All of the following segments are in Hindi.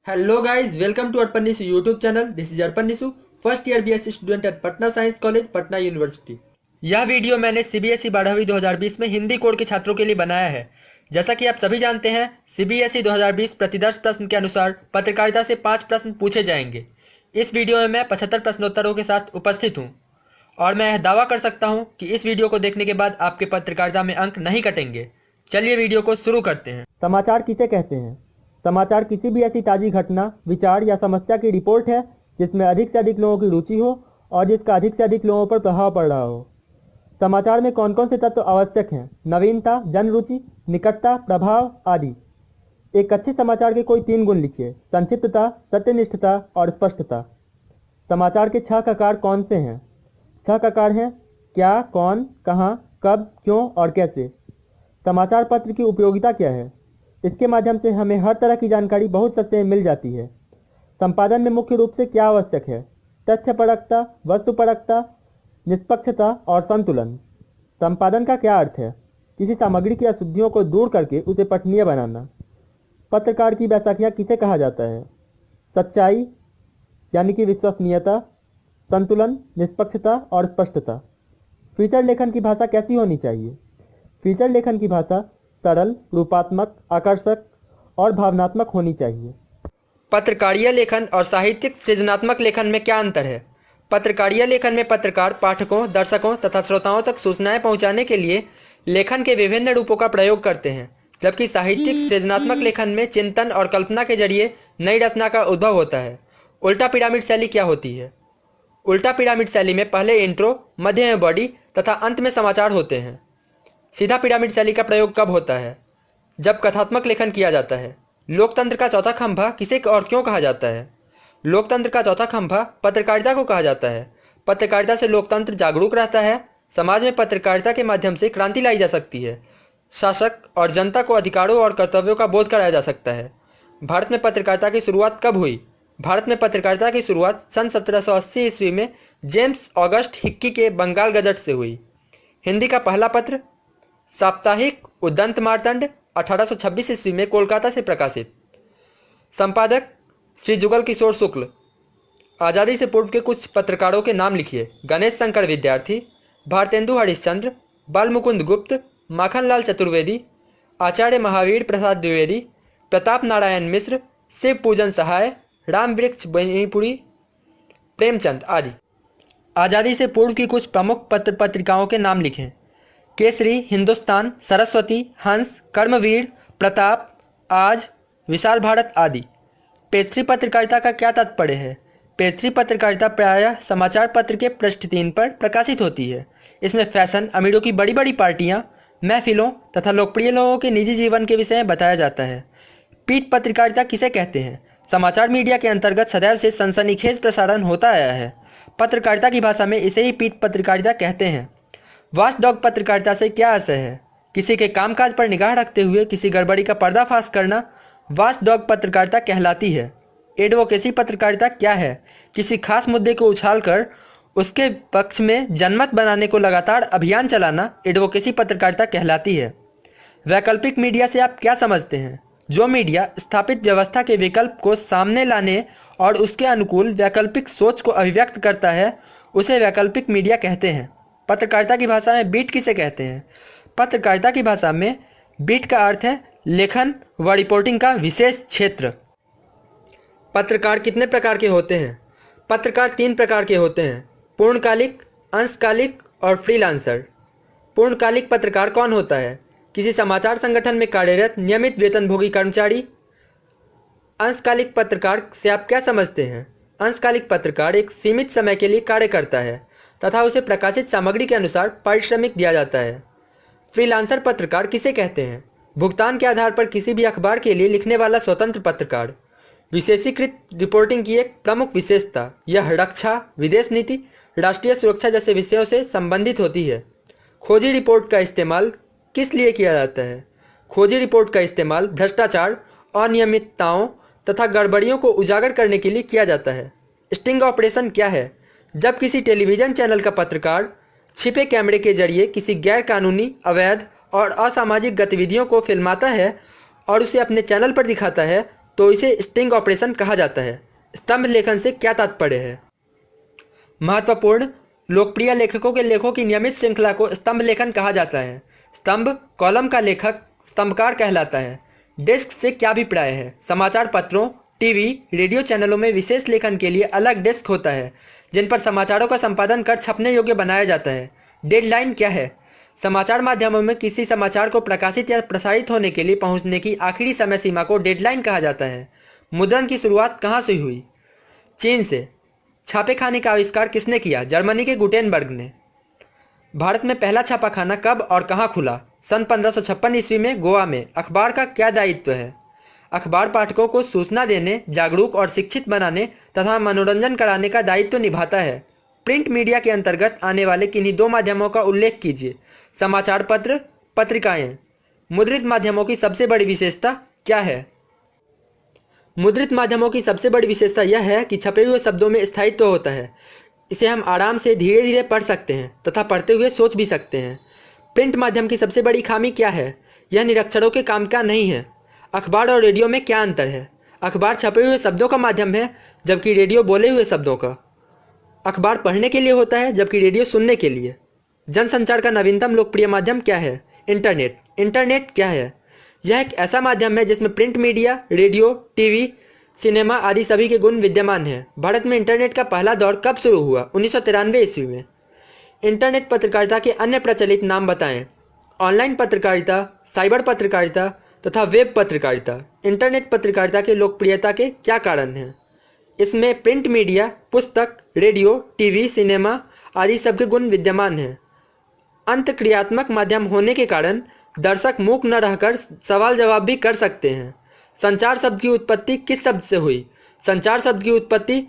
Hello guys, welcome to Arpan Nishu YouTube channel. This is Arpan Nishu, first year BSc student at Patna science college, Patna university. यह वीडियो मैंने सीबीएसई 12वीं 2020 में हिंदी कोड के छात्रों के लिए बनाया है। जैसा कि आप सभी जानते हैं, सीबीएसई 2020 प्रतिदर्श प्रश्न के अनुसार पत्रकारिता से 5 प्रश्न पूछे जाएंगे। इस वीडियो में मैं 75 प्रश्नोत्तरों के साथ उपस्थित हूँ और मैं यह दावा कर सकता हूँ कि इस वीडियो को देखने के बाद आपके पत्रकारिता में अंक नहीं कटेंगे। चलिए वीडियो को शुरू करते हैं। समाचार किसे कहते हैं? समाचार किसी भी ऐसी ताज़ी घटना, विचार या समस्या की रिपोर्ट है जिसमें अधिक से अधिक लोगों की रुचि हो और जिसका अधिक से अधिक लोगों पर प्रभाव पड़ रहा हो। समाचार में कौन कौन से तत्व आवश्यक हैं? नवीनता, जनरुचि, निकटता, प्रभाव आदि। एक अच्छे समाचार के कोई 3 गुण लिखिए: संक्षिप्तता, सत्यनिष्ठता और स्पष्टता। समाचार के 6 ककार कौन से हैं? 6 ककार हैं: क्या, कौन, कहाँ, कब, क्यों और कैसे। समाचार पत्र की उपयोगिता क्या है? इसके माध्यम से हमें हर तरह की जानकारी बहुत सस्ते में मिल जाती है। संपादन में मुख्य रूप से क्या आवश्यक है? तथ्यपरकता, वस्तुपरकता, निष्पक्षता और संतुलन। संपादन का क्या अर्थ है? किसी सामग्री की अशुद्धियों को दूर करके उसे पठनीय बनाना। पत्रकार की बैसाखियाँ किसे कहा जाता है? सच्चाई यानी कि विश्वसनीयता, संतुलन, निष्पक्षता और स्पष्टता। फीचर लेखन की भाषा कैसी होनी चाहिए? फीचर लेखन की भाषा सरल, रूपात्मक, आकर्षक और भावनात्मक होनी चाहिए। पत्रकारीय लेखन और साहित्यिक सृजनात्मक लेखन में क्या अंतर है? पत्रकारीय लेखन में पत्रकार पाठकों, दर्शकों तथा श्रोताओं तक सूचनाएं पहुंचाने के लिए लेखन के विभिन्न रूपों का प्रयोग करते हैं, जबकि साहित्यिक सृजनात्मक लेखन में चिंतन और कल्पना के जरिए नई रचना का उद्भव होता है। उल्टा पिरामिड शैली क्या होती है? उल्टा पिरामिड शैली में पहले इंट्रो, मध्य में बॉडी तथा अंत में समाचार होते हैं। सीधा पिरामिड शैली का प्रयोग कब होता है? जब कथात्मक लेखन किया जाता है। लोकतंत्र का चौथा खंभा किसे और क्यों कहा जाता है? लोकतंत्र का चौथा खंभा पत्रकारिता को कहा जाता है। पत्रकारिता से लोकतंत्र जागरूक रहता है। समाज में पत्रकारिता के माध्यम से क्रांति लाई जा सकती है। शासक और जनता को अधिकारों और कर्तव्यों का बोध कराया जा सकता है। भारत में पत्रकारिता की शुरुआत कब हुई? भारत में पत्रकारिता की शुरुआत सन 1780 ईस्वी में जेम्स ऑगस्ट हिक्की के बंगाल गजट से हुई। हिंदी का पहला पत्र साप्ताहिक उदंत मार्तंड 1826 ईस्वी में कोलकाता से प्रकाशित। संपादक श्री जुगल किशोर शुक्ल। आज़ादी से पूर्व के कुछ पत्रकारों के नाम लिखिए: गणेश शंकर विद्यार्थी, भारतेंदु हरिश्चंद्र, बालमुकुंद गुप्त, माखनलाल चतुर्वेदी, आचार्य महावीर प्रसाद द्विवेदी, प्रताप नारायण मिश्र, शिव पूजन सहाय, राम वृक्ष बेनीपुरी, प्रेमचंद आदि। आज़ादी से पूर्व की कुछ प्रमुख पत्र पत्रिकाओं के नाम लिखें: केसरी, हिंदुस्तान, सरस्वती, हंस, कर्मवीर, प्रताप, आज, विशाल भारत आदि। पेज 3 पत्रकारिता का क्या तात्पर्य है? पेज 3 पत्रकारिता प्रायः समाचार पत्र के पृष्ठ 3 पर प्रकाशित होती है। इसमें फैशन, अमीरों की बड़ी बड़ी पार्टियां, महफिलों तथा लोकप्रिय लोगों के निजी जीवन के विषय में बताया जाता है। पीठ पत्रकारिता किसे कहते हैं? समाचार मीडिया के अंतर्गत सदैव से सनसनीखेज प्रसारण होता आया है। पत्रकारिता की भाषा में इसे ही पीठ पत्रकारिता कहते हैं। वॉचडॉग पत्रकारिता से क्या आशय है? किसी के कामकाज पर निगाह रखते हुए किसी गड़बड़ी का पर्दाफाश करना वॉचडॉग पत्रकारिता कहलाती है। एडवोकेसी पत्रकारिता क्या है? किसी खास मुद्दे को उछालकर उसके पक्ष में जनमत बनाने को लगातार अभियान चलाना एडवोकेसी पत्रकारिता कहलाती है। वैकल्पिक मीडिया से आप क्या समझते हैं? जो मीडिया स्थापित व्यवस्था के विकल्प को सामने लाने और उसके अनुकूल वैकल्पिक सोच को अभिव्यक्त करता है, उसे वैकल्पिक मीडिया कहते हैं। पत्रकारिता की भाषा में बीट किसे कहते हैं? पत्रकारिता की भाषा में बीट का अर्थ है लेखन व रिपोर्टिंग का विशेष क्षेत्र। पत्रकार कितने प्रकार के होते हैं? पत्रकार 3 प्रकार के होते हैं: पूर्णकालिक, अंशकालिक और फ्रीलांसर। पूर्णकालिक पत्रकार कौन होता है? किसी समाचार संगठन में कार्यरत नियमित वेतनभोगी कर्मचारी। अंशकालिक पत्रकार से आप क्या समझते हैं? अंशकालिक पत्रकार एक सीमित समय के लिए कार्य करता है तथा उसे प्रकाशित सामग्री के अनुसार पारिश्रमिक दिया जाता है। फ्रीलांसर पत्रकार किसे कहते हैं? भुगतान के आधार पर किसी भी अखबार के लिए लिखने वाला स्वतंत्र पत्रकार। विशेषीकृत रिपोर्टिंग की एक प्रमुख विशेषता यह रक्षा, विदेश नीति, राष्ट्रीय सुरक्षा जैसे विषयों से संबंधित होती है। खोजी रिपोर्ट का इस्तेमाल किस लिए किया जाता है? खोजी रिपोर्ट का इस्तेमाल भ्रष्टाचार, अनियमितताओं तथा गड़बड़ियों को उजागर करने के लिए किया जाता है। स्टिंग ऑपरेशन क्या है? जब किसी टेलीविज़न चैनल का पत्रकार छिपे कैमरे के जरिए किसी गैर कानूनी, अवैध और असामाजिक गतिविधियों को फिल्माता है और उसे अपने चैनल पर दिखाता है, तो इसे स्टिंग ऑपरेशन कहा जाता है। स्तंभ लेखन से क्या तात्पर्य है? महत्वपूर्ण लोकप्रिय लेखकों के लेखों की नियमित श्रृंखला को स्तंभ लेखन कहा जाता है। स्तंभ कॉलम का लेखक स्तंभकार कहलाता है। डेस्क से क्या अभिप्राय है? समाचार पत्रों, टीवी, रेडियो चैनलों में विशेष लेखन के लिए अलग डेस्क होता है जिन पर समाचारों का संपादन कर छपने योग्य बनाया जाता है। डेडलाइन क्या है? समाचार माध्यमों में किसी समाचार को प्रकाशित या प्रसारित होने के लिए पहुंचने की आखिरी समय सीमा को डेडलाइन कहा जाता है। मुद्रण की शुरुआत कहाँ से हुई? चीन से। छापेखाने का आविष्कार किसने किया? जर्मनी के गुटेनबर्ग ने। भारत में पहला छापाखाना कब और कहाँ खुला? सन 1556 ईस्वी में गोवा में। अखबार का क्या दायित्व है? अखबार पाठकों को सूचना देने, जागरूक और शिक्षित बनाने तथा मनोरंजन कराने का दायित्व निभाता है। प्रिंट मीडिया के अंतर्गत आने वाले किन्हीं दो माध्यमों का उल्लेख कीजिए। समाचार पत्र, पत्रिकाएं। मुद्रित माध्यमों की सबसे बड़ी विशेषता क्या है? मुद्रित माध्यमों की सबसे बड़ी विशेषता यह है कि छपे हुए शब्दों में स्थायित्व होता है। इसे हम आराम से धीरे धीरे पढ़ सकते हैं तथा पढ़ते हुए सोच भी सकते हैं। प्रिंट माध्यम की सबसे बड़ी खामी क्या है? यह निरक्षरों के काम का नहीं है। अखबार और रेडियो में क्या अंतर है? अखबार छपे हुए शब्दों का माध्यम है जबकि रेडियो बोले हुए शब्दों का। अखबार पढ़ने के लिए होता है जबकि रेडियो सुनने के लिए। जनसंचार का नवीनतम लोकप्रिय माध्यम क्या है? इंटरनेट। इंटरनेट क्या है? यह एक ऐसा माध्यम है जिसमें print media, radio, TV, cinema आदि सभी के गुण विद्यमान हैं। भारत में इंटरनेट का पहला दौर कब शुरू हुआ? 1993 ईस्वी में। इंटरनेट पत्रकारिता के अन्य प्रचलित नाम बताएं। ऑनलाइन पत्रकारिता, साइबर पत्रकारिता तथा वेब पत्रकारिता। इंटरनेट पत्रकारिता की लोकप्रियता के क्या कारण हैं? इसमें प्रिंट मीडिया, पुस्तक, रेडियो, टीवी, सिनेमा आदि सबके गुण विद्यमान हैं। अंतःक्रियात्मक माध्यम होने के कारण दर्शक मूक न रहकर सवाल जवाब भी कर सकते हैं। संचार शब्द की उत्पत्ति किस शब्द से हुई? संचार शब्द की उत्पत्ति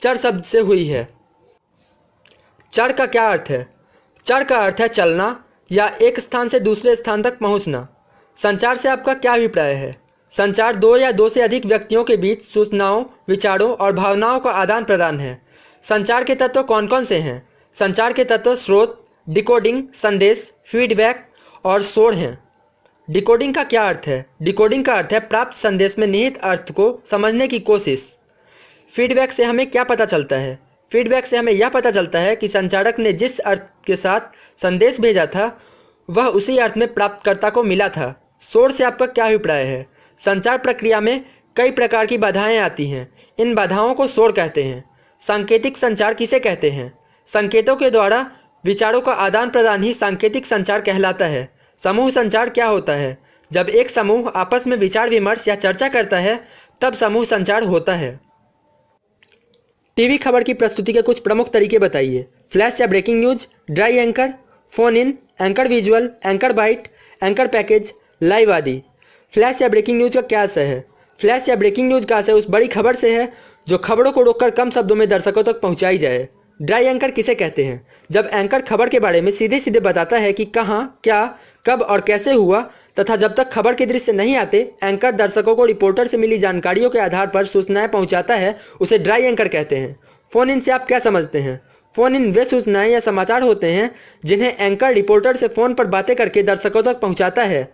चर शब्द से हुई है। चर का क्या अर्थ है? चर का अर्थ है चलना या एक स्थान से दूसरे स्थान तक पहुंचना। संचार से आपका क्या अभिप्राय है? संचार दो या दो से अधिक व्यक्तियों के बीच सूचनाओं, विचारों और भावनाओं का आदान प्रदान है। संचार के तत्व कौन कौन से हैं? संचार के तत्व स्रोत, डिकोडिंग, संदेश, फीडबैक और शोर हैं। डिकोडिंग का क्या अर्थ है? डिकोडिंग का अर्थ है प्राप्त संदेश में निहित अर्थ को समझने की कोशिश। फीडबैक से हमें क्या पता चलता है? फीडबैक से हमें यह पता चलता है कि संचारक ने जिस अर्थ के साथ संदेश भेजा था वह उसी अर्थ में प्राप्तकर्ता को मिला था। शोर से आपका क्या अभिप्राय है? संचार प्रक्रिया में कई प्रकार की बाधाएं आती हैं। इन बाधाओं को शोर कहते हैं। सांकेतिक संचार किसे कहते हैं? संकेतों के द्वारा विचारों का आदान प्रदान ही सांकेतिक संचार कहलाता है। समूह संचार क्या होता है? जब एक समूह आपस में विचार विमर्श या चर्चा करता है तब समूह संचार होता है। टीवी खबर की प्रस्तुति के कुछ प्रमुख तरीके बताइए। फ्लैश या breaking news, dry anchor, phone in, anchor visual, anchor bite, anchor package, live आदि। फ्लैश या ब्रेकिंग न्यूज का क्या आशय है? फ्लैश या ब्रेकिंग न्यूज का आशय उस बड़ी खबर से है जो खबरों को रोककर कम शब्दों में दर्शकों तक पहुंचाई जाए। ड्राई एंकर किसे कहते हैं? जब एंकर खबर के बारे में सीधे सीधे बताता है कि कहाँ, क्या, कब और कैसे हुआ तथा जब तक खबर के दृश्य नहीं आते एंकर दर्शकों को रिपोर्टर से मिली जानकारियों के आधार पर सूचनाएं पहुंचाता है, उसे ड्राई एंकर कहते हैं। फोन इन से आप क्या समझते हैं? फोन इन वे सूचनाएं या समाचार होते हैं जिन्हें एंकर रिपोर्टर से फोन पर बातें करके दर्शकों तक पहुंचाता है।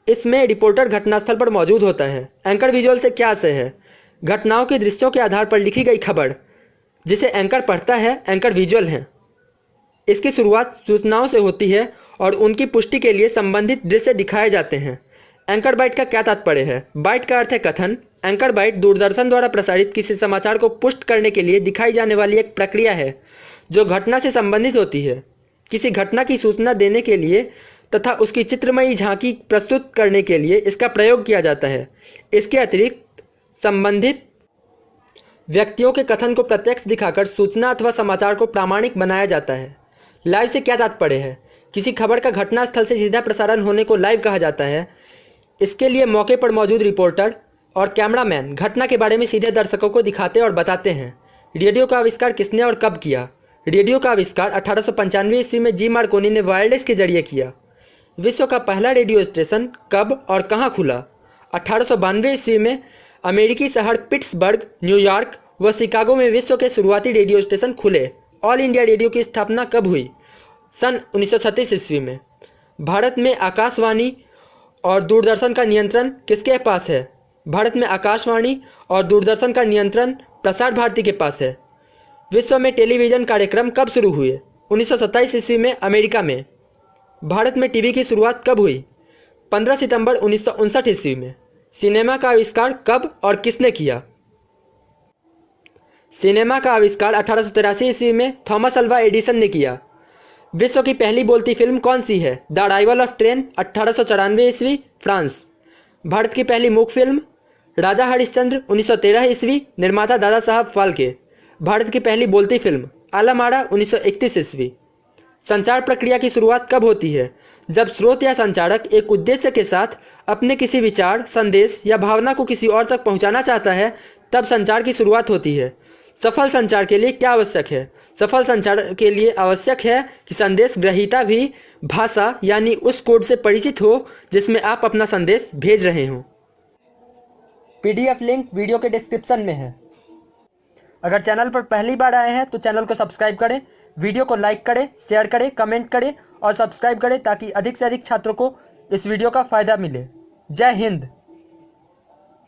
इसमें रिपोर्टर घटनास्थल पर मौजूद होता है। एंकर विजुअल से क्या आशय है? घटनाओं के दृश्यों के आधार पर लिखी गई खबर जिसे एंकर पढ़ता है एंकर विजुअल है। इसकी शुरुआत सूचनाओं से होती है और उनकी पुष्टि के लिए संबंधित दृश्य दिखाए जाते हैं। एंकर बाइट का क्या तात्पर्य है? बाइट का अर्थ है कथन। एंकर बाइट दूरदर्शन द्वारा प्रसारित किसी समाचार को पुष्ट करने के लिए दिखाई जाने वाली एक प्रक्रिया है जो घटना से संबंधित होती है। किसी घटना की सूचना देने के लिए तथा उसकी चित्रमयी झांकी प्रस्तुत करने के लिए इसका प्रयोग किया जाता है। इसके अतिरिक्त संबंधित व्यक्तियों के कथन को प्रत्यक्ष दिखाकर सूचना अथवा समाचार को प्रामाणिक बनाया जाता है। लाइव से क्या तात्पर्य है? किसी खबर का घटनास्थल से सीधा प्रसारण होने को लाइव कहा जाता है। इसके लिए मौके पर मौजूद रिपोर्टर और कैमरामैन घटना के बारे में सीधे दर्शकों को दिखाते और बताते हैं। रेडियो का आविष्कार किसने और कब किया? रेडियो का आविष्कार 1895 ईस्वी में जी मार्कोनी ने वायरलेस के जरिए किया। विश्व का पहला रेडियो स्टेशन कब और कहाँ खुला? 1892 ईस्वी में अमेरिकी शहर पिट्सबर्ग, न्यूयॉर्क व शिकागो में विश्व के शुरुआती रेडियो स्टेशन खुले। ऑल इंडिया रेडियो की स्थापना कब हुई? सन 1936 ईस्वी में। भारत में आकाशवाणी और दूरदर्शन का नियंत्रण किसके पास है? भारत में आकाशवाणी और दूरदर्शन का नियंत्रण प्रसार भारती के पास है। विश्व में टेलीविज़न कार्यक्रम कब शुरू हुए? 1927 ईस्वी में अमेरिका में। भारत में टीवी की शुरुआत कब हुई? 15 सितंबर 1959 ईस्वी में। सिनेमा का आविष्कार कब और किसने किया? सिनेमा का आविष्कार 1883 ईस्वी में थॉमस अल्वा एडिसन ने किया। विश्व की पहली बोलती फिल्म कौन सी है? द अराइवल ऑफ ट्रेन, 1894 ईस्वी, फ्रांस। भारत की पहली मूक फिल्म राजा हरिश्चंद्र, 1913 ईस्वी, निर्माता दादा साहब फाल्के। भारत की पहली बोलती फिल्म आलमाड़ा, 1931 ईस्वी। संचार प्रक्रिया की शुरुआत कब होती है? जब स्रोत या संचारक एक उद्देश्य के साथ अपने किसी विचार, संदेश या भावना को किसी और तक पहुंचाना चाहता है, तब संचार की शुरुआत होती है। सफल संचार के लिए क्या आवश्यक है? सफल संचार के लिए आवश्यक है कि संदेश ग्रहीता भी भाषा यानी उस कोड से परिचित हो जिसमें आप अपना संदेश भेज रहे हों। PDF लिंक वीडियो के डिस्क्रिप्शन में है। अगर चैनल पर पहली बार आए हैं तो चैनल को सब्सक्राइब करें, वीडियो को लाइक करें, शेयर करें, कमेंट करें और सब्सक्राइब करें ताकि अधिक से अधिक छात्रों को इस वीडियो का फ़ायदा मिले। जय हिंद।